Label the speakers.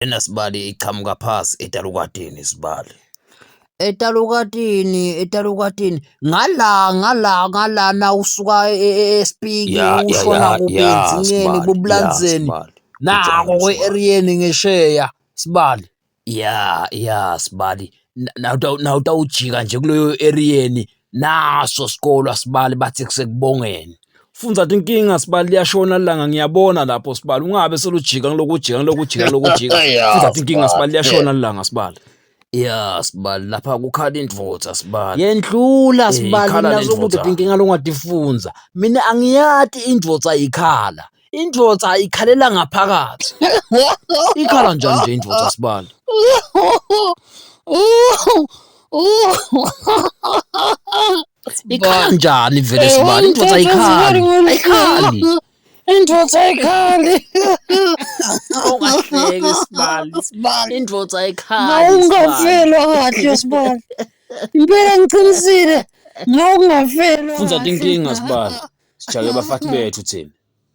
Speaker 1: Lena Sibali iqhamuka phasi eTalukatini Sibali.
Speaker 2: Etalukatini ngala na usuka eSpiki ushona kuBenzingeni kuBulandzeni nako kwe-eriyeni ngesheya Sibali.
Speaker 1: Sibali. Nawutawujika nje kuleyo eriyeni naso sikolo Sibali bathi kusekubongeni. Funza inkinga Sibali liyashona langa ngiyabona lapho Sibali ungabe selujika ngilokujika. Funza inkinga Sibali liyashona langa Sibali. Sibali lapha kukhala indvodza Sibali.
Speaker 2: Yendlula Sibali nazokude inkinga longadifunza. Mina angiyati indvodza ikhala. Indvodza ikhalela ngaphakathi. Ikhala njani nje indvodza Sibali? Ikhala njani vele Sibali? Indvodza ayikhali.
Speaker 3: Indvodza ayikhali.
Speaker 2: Ungahleki Sibali. Indvodza ayikhali.
Speaker 3: Mawungafelwa kahle Sibali. Impela ngiqinisile. Mawungafelwa.
Speaker 1: Funza inkinga Sibali. Sijake bafathi bethu thina.